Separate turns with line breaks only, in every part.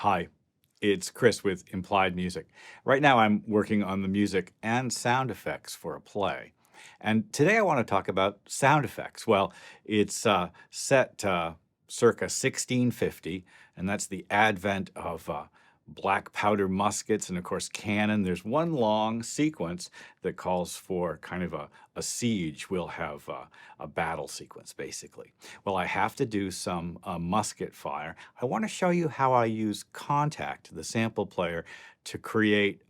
Hi, it's Chris with Implied Music. Right now, I'm working on the music and sound effects for a play. And today I want to talk about sound effects. Well, it's set circa 1650, and that's the advent of black powder muskets and, of course, cannon. There's one long sequence that calls for kind of a siege. We'll have a battle sequence, basically. Well, I have to do some musket fire. I want to show you how I use Kontakt, the sample player, to create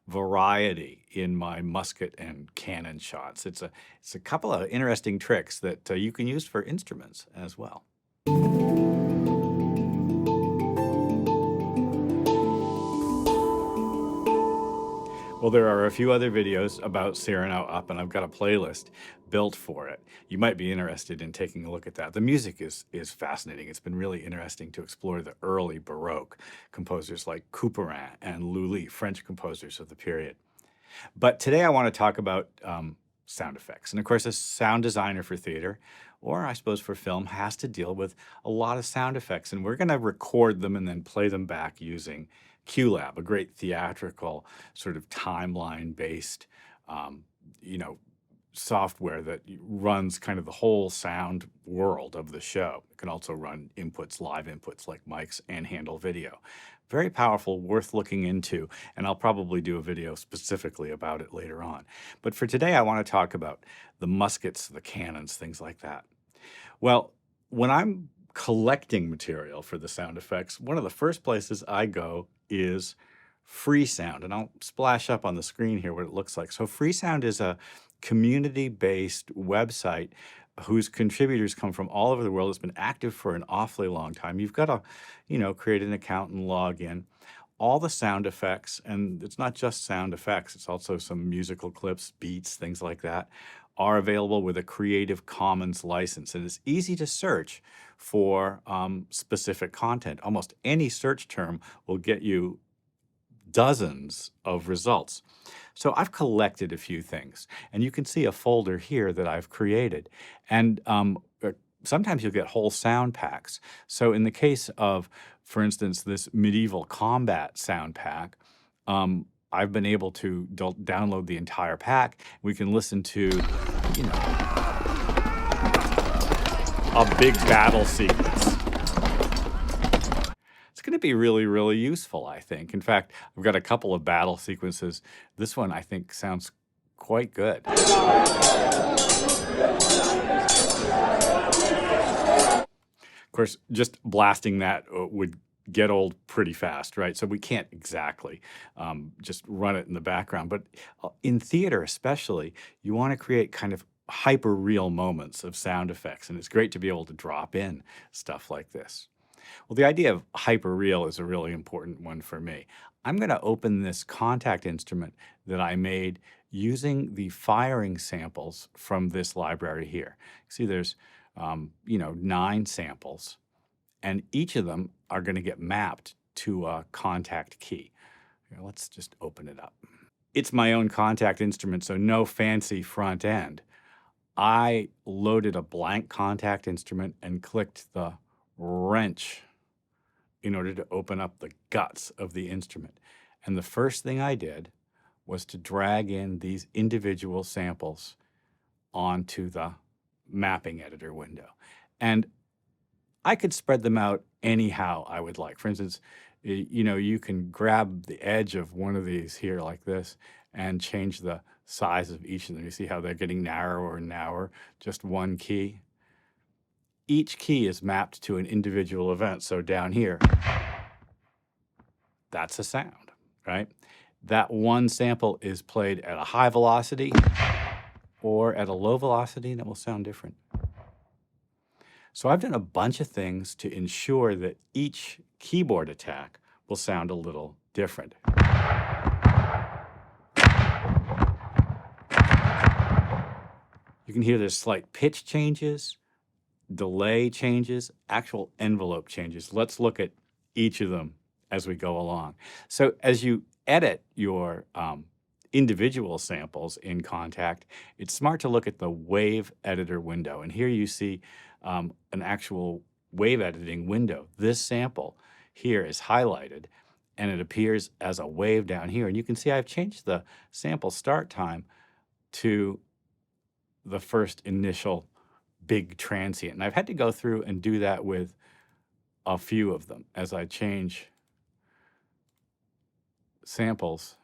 variety in my musket and cannon shots. It's a couple of interesting tricks that you can use for instruments as well. Well, there are a few other videos about Cyrano up, and I've got a playlist built for it. You might be interested in taking a look at that. The music is fascinating. It's been really interesting to explore the early Baroque composers like Couperin and Lully, French composers of the period. But today I want to talk about sound effects. And of course, a sound designer for theater, or I suppose for film, has to deal with a lot of sound effects. And we're going to record them and then play them back using QLab, a great theatrical sort of timeline-based, software that runs kind of the whole sound world of the show. It can also run inputs, live inputs like mics, and handle video. Very powerful, worth looking into, and I'll probably do a video specifically about it later on. But for today, I want to talk about the muskets, the cannons, things like that. Well, when I'm collecting material for the sound effects, one of the first places I go is Freesound, and I'll splash up on the screen here what it looks like. So Freesound is a community-based website whose contributors come from all over the world. It's been active for an awfully long time. You've got to, create an account and log in. All the sound effects, and it's not just sound effects, it's also some musical clips, beats, things like that, are available with a Creative Commons license. And it's easy to search for specific content. Almost any search term will get you dozens of results. So I've collected a few things, and you can see a folder here that I've created. And sometimes you'll get whole sound packs. So in the case of, for instance, this medieval combat sound pack, I've been able to download the entire pack. We can listen to, a big battle sequence. It's going to be really, really useful, I think. In fact, I've got a couple of battle sequences. This one, I think, sounds quite good. Of course, just blasting that would get old pretty fast, right? So we can't exactly just run it in the background. But in theater especially, you want to create kind of hyper-real moments of sound effects. And it's great to be able to drop in stuff like this. Well, the idea of hyper-real is a really important one for me. I'm going to open this Kontakt instrument that I made using the firing samples from this library here. See, there's 9 samples, and each of them are going to get mapped to a Kontakt key. Here, let's just open it up. It's my own Kontakt instrument, so no fancy front end. I loaded a blank Kontakt instrument and clicked the wrench in order to open up the guts of the instrument. And the first thing I did was to drag in these individual samples onto the mapping editor window. And I could spread them out anyhow I would like. For instance, you can grab the edge of one of these here like this and change the size of each of them. You see how they're getting narrower and narrower, just one key. Each key is mapped to an individual event. So down here, that's a sound, right? That one sample is played at a high velocity or at a low velocity, and it will sound different. So I've done a bunch of things to ensure that each keyboard attack will sound a little different. You can hear there's slight pitch changes, delay changes, actual envelope changes. Let's look at each of them as we go along. So as you edit your individual samples in Kontakt, it's smart to look at the wave editor window. And here you see an actual wave editing window. This sample here is highlighted, and it appears as a wave down here. And you can see I've changed the sample start time to the first initial big transient. And I've had to go through and do that with a few of them as I change samples.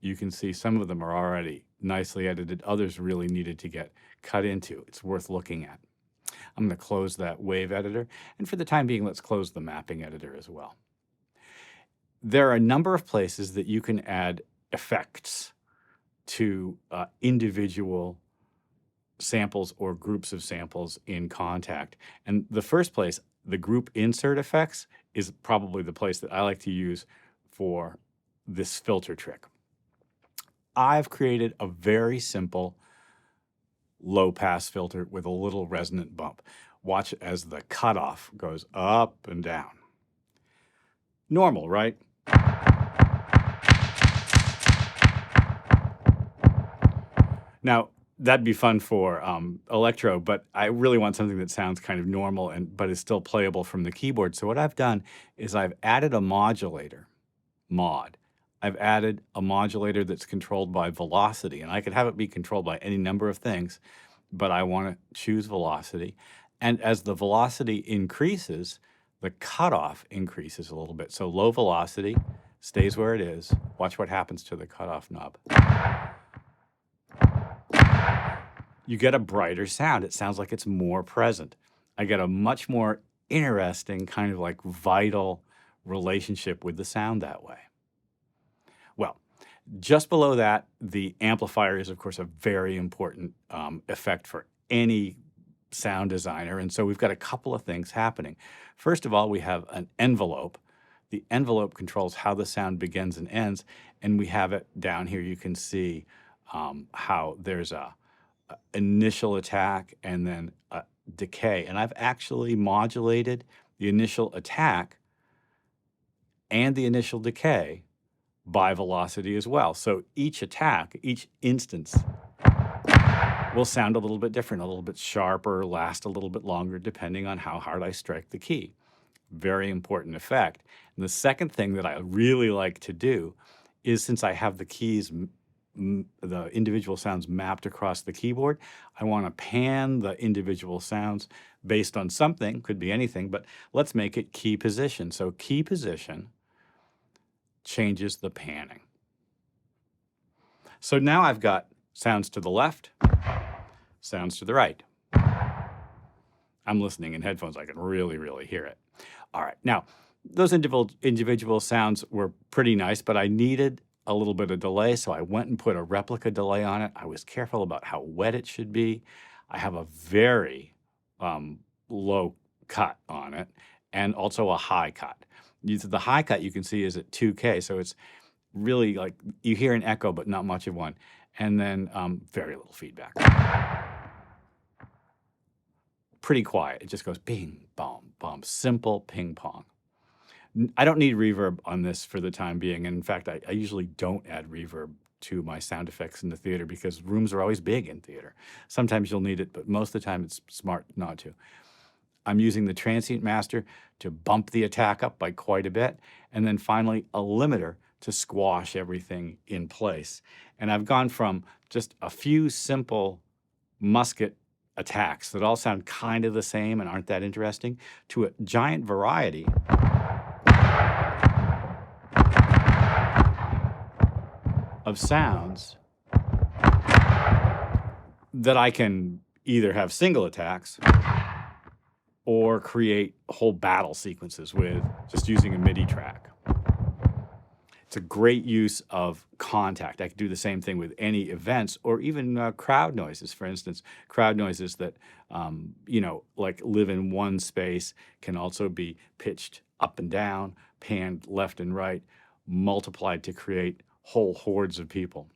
You can see some of them are already nicely edited. Others really needed to get cut into. It's worth looking at. I'm going to close that wave editor. And for the time being, let's close the mapping editor as well. There are a number of places that you can add effects to individual samples or groups of samples in Kontakt. And the first place, the group insert effects, is probably the place that I like to use for this filter trick. I've created a very simple low-pass filter with a little resonant bump. Watch as the cutoff goes up and down. Normal, right? Now, that'd be fun for electro, but I really want something that sounds kind of normal but is still playable from the keyboard. So what I've done is I've added a modulator, mod. I've added a modulator that's controlled by velocity, and I could have it be controlled by any number of things, but I want to choose velocity. And as the velocity increases, the cutoff increases a little bit. So low velocity stays where it is. Watch what happens to the cutoff knob. You get a brighter sound. It sounds like it's more present. I get a much more interesting kind of like vital relationship with the sound that way. Well, just below that, the amplifier is, of course, a very important effect for any sound designer. And so we've got a couple of things happening. First of all, we have an envelope. The envelope controls how the sound begins and ends. And we have it down here. You can see how there's a initial attack and then a decay. And I've actually modulated the initial attack and the initial decay by velocity as well. So each attack, each instance will sound a little bit different, a little bit sharper, last a little bit longer, depending on how hard I strike the key. Very important effect. And the second thing that I really like to do is, since I have the keys, the individual sounds mapped across the keyboard, I want to pan the individual sounds based on something, could be anything, but let's make it key position. So key position changes the panning. So now I've got sounds to the left, sounds to the right. I'm listening in headphones. I can really, really hear it. All right. Now, those individual sounds were pretty nice, but I needed a little bit of delay, so I went and put a replica delay on it. I was careful about how wet it should be. I have a very low cut on it and also a high cut. The high cut you can see is at 2K, so it's really like you hear an echo, but not much of one. And then very little feedback. Pretty quiet. It just goes ping, bom, bom. Simple ping pong. I don't need reverb on this for the time being. And in fact, I usually don't add reverb to my sound effects in the theater because rooms are always big in theater. Sometimes you'll need it, but most of the time it's smart not to. I'm using the transient master to bump the attack up by quite a bit. And then finally, a limiter to squash everything in place. And I've gone from just a few simple musket attacks that all sound kind of the same and aren't that interesting to a giant variety of sounds that I can either have single attacks or create whole battle sequences with just using a MIDI track. It's a great use of Kontakt. I could do the same thing with any events or even crowd noises. For instance, crowd noises that, like live in one space can also be pitched up and down, panned left and right, multiplied to create whole hordes of people.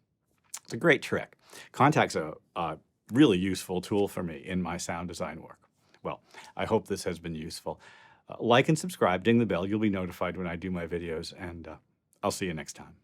It's a great trick. Kontakt's a really useful tool for me in my sound design work. Well, I hope this has been useful. Like and subscribe, ding the bell. You'll be notified when I do my videos, and I'll see you next time.